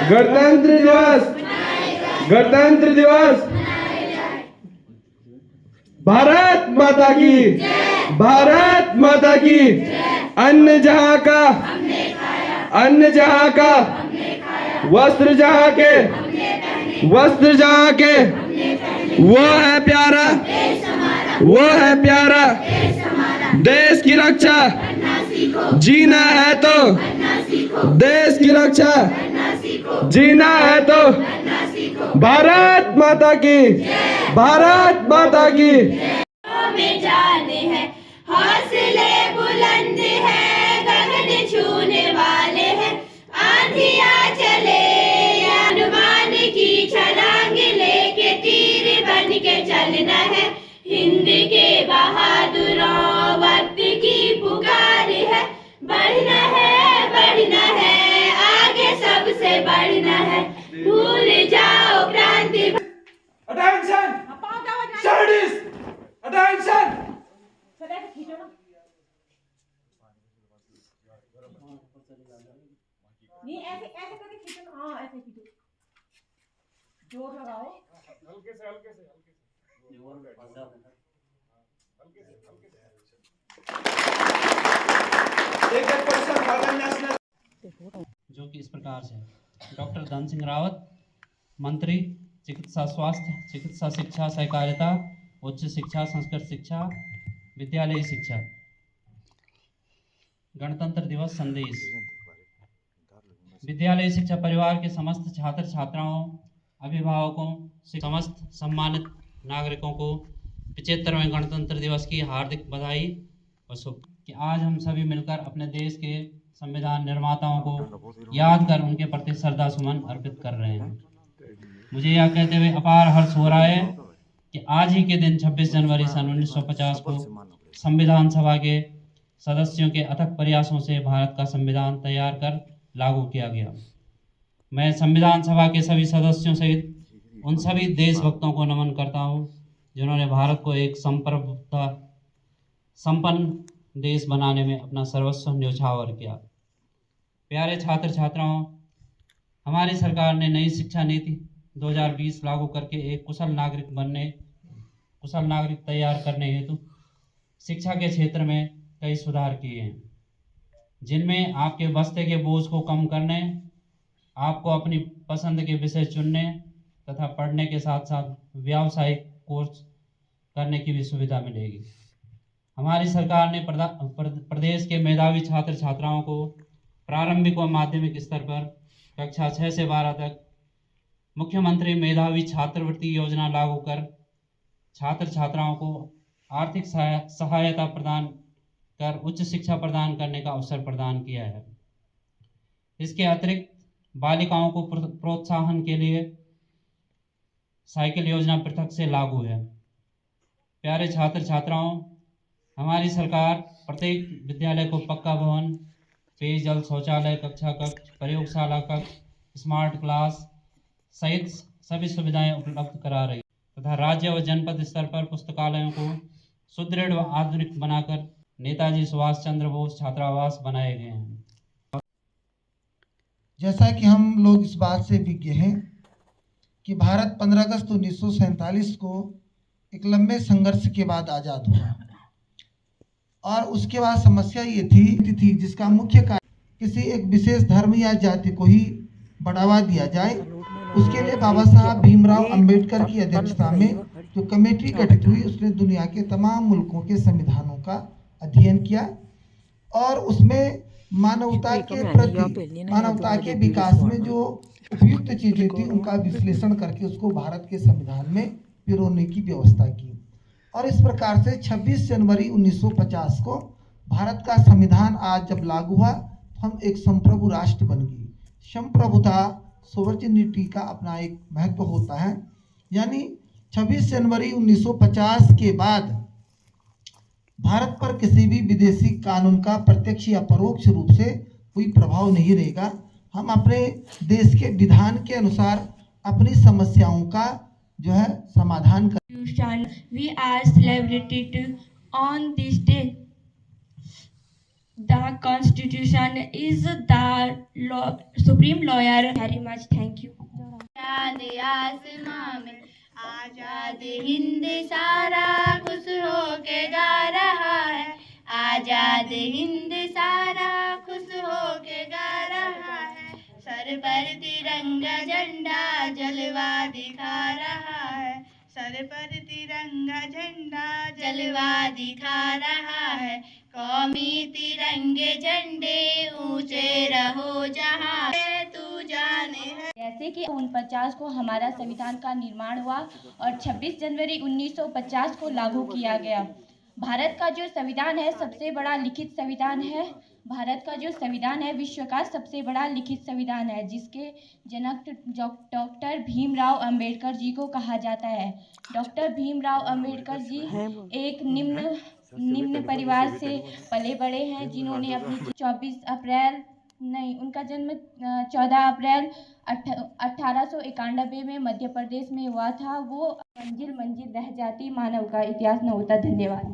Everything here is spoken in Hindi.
गणतंत्र दिवस, गणतंत्र दिवस। भारत माता की, भारत माता की। अन्न जहां का, अन्न जहां का, वस्त्र जहां के, वस्त्र जहां के, वो है प्यारा, वो है प्यारा। देश की रक्षा जीना है तो, देश की रक्षा जीना है तो। भारत माता की, भारत माता की। में जाने हैं, हौसले बुलंद हैं, गगन छूने वाले हैं। आंधिया चले हनुमान की छलांग लेके तीर बन के चलना है। हिंद के बहादुरों वक्त की पुकार है। बढ़ना है, बढ़ना है, आगे सबसे बढ़ना है। भूल जाओ क्रांति। Attention studies, attention. नहीं ऐसे ऐसे करके खींचो ना। हाँ ऐसे खींचो, जोर लगाओ। हल्के से हल्के से हल्के से जो कि इस प्रकार से डॉक्टर धन सिंह रावत, मंत्री चिकित्सा स्वास्थ्य, चिकित्सा शिक्षा सहकारिता, उच्च शिक्षा, संस्कृत शिक्षा, विद्यालयी शिक्षा। गणतंत्र दिवस संदेश। विद्यालयी शिक्षा परिवार के समस्त छात्र छात्राओं, अभिभावकों, समस्त सम्मानित नागरिकों को 75वें गणतंत्र दिवस की हार्दिक बधाई और शुभ। कि आज हम सभी मिलकर अपने देश के संविधान निर्माताओं को याद कर उनके प्रति श्रद्धा सुमन अर्पित कर रहे हैं। मुझे यह कहते हुए अपार हर्ष हो रहा है कि आज ही के दिन 26 जनवरी सन 1950 को संविधान सभा के सदस्यों के अथक प्रयासों से भारत का संविधान तैयार कर लागू किया गया। मैं संविधान सभा के सभी सदस्यों सहित उन सभी देशभक्तों को नमन करता हूं जिन्होंने भारत को एक संप्रभुता संपन्न देश बनाने में अपना सर्वस्व न्यौछावर किया। प्यारे छात्र छात्राओं, हमारी सरकार ने नई शिक्षा नीति 2020 लागू करके एक कुशल नागरिक तैयार करने हेतु शिक्षा के क्षेत्र में कई सुधार किए हैं, जिनमें आपके बस्ते के बोझ को कम करने, आपको अपनी पसंद के विषय चुनने तथा पढ़ने के साथ साथ व्यावसायिक कोर्स करने की भी सुविधा मिलेगी। हमारी सरकार ने प्रदेश के मेधावी छात्र छात्राओं को प्रारंभिक व माध्यमिक स्तर पर कक्षा 6 से 12 तक मुख्यमंत्री मेधावी छात्रवृत्ति योजना लागू कर छात्र छात्राओं को आर्थिक सहायता प्रदान कर उच्च शिक्षा प्रदान करने का अवसर प्रदान किया है। इसके अतिरिक्त बालिकाओं को प्रोत्साहन के लिए साइकिल योजना पृथक से लागू है। प्यारे छात्र छात्राओं, हमारी सरकार प्रत्येक विद्यालय को पक्का भवन, पेयजल, शौचालय, कक्षा कक्ष, प्रयोगशाला कक्ष, स्मार्ट क्लास सहित सभी सुविधाएं उपलब्ध करा रही तथा राज्य व जनपद स्तर पर पुस्तकालयों को सुदृढ़ व आधुनिक बनाकर नेताजी सुभाष चंद्र बोस छात्रावास बनाए गए हैं। जैसा कि हम लोग इस बात से विज्ञ हैं कि भारत 15 अगस्त 1947 को एक लंबे संघर्ष के बाद आज़ाद हुआ और उसके बाद समस्या ये थी जिसका मुख्य कारण किसी एक विशेष धर्म या जाति को ही बढ़ावा दिया जाए। उसके लिए बाबा साहब भीमराव अंबेडकर की अध्यक्षता में जो कमेटी गठित हुई, उसने दुनिया के तमाम मुल्कों के संविधानों का अध्ययन किया और उसमें मानवता के प्रति, मानवता के विकास में जो उपयुक्त चीजें थी उनका विश्लेषण करके उसको भारत के संविधान में पिरोने की व्यवस्था की। और इस प्रकार से 26 जनवरी 1950 को भारत का संविधान आज जब लागू हुआ तो हम एक संप्रभु राष्ट्र बन गए। संप्रभुता सोवर्जिनिटी का अपना एक महत्व होता है, यानी 26 जनवरी 1950 के बाद भारत पर किसी भी विदेशी कानून का प्रत्यक्ष या परोक्ष रूप से कोई प्रभाव नहीं रहेगा। हम अपने देश के विधान के अनुसार अपनी समस्याओं का जो है समाधान कर। We are celebrated on this day. The Constitution is the supreme lawyer. Very much thank you. आजाद आसमां में आजाद हिंद सारा खुश हो के गा रहा है। आजाद हिंद सारा खुश हो के गा रहा है। सर पर तिरंगा झंडा जलवा दिखा रहा है। सर पर तिरंगा झंडा जलवा दिखा रहा है। कौमी तिरंगे झंडे ऊंचे रहो जहां तू जाने है। जैसे कि 49 को हमारा संविधान का निर्माण हुआ और 26 जनवरी 1950 को लागू किया गया। भारत का जो संविधान है सबसे बड़ा लिखित संविधान है। भारत का जो संविधान है विश्व का सबसे बड़ा लिखित संविधान है, जिसके जनक डॉक्टर भीमराव अंबेडकर जी को कहा जाता है। डॉक्टर भीमराव अंबेडकर जी एक निम्न परिवार से पले बड़े हैं, जिन्होंने अपनी 14 अप्रैल 1891 में मध्य प्रदेश में हुआ था। वो मंजिल मंजिल रह जाती मानव का इतिहास न होता। धन्यवाद।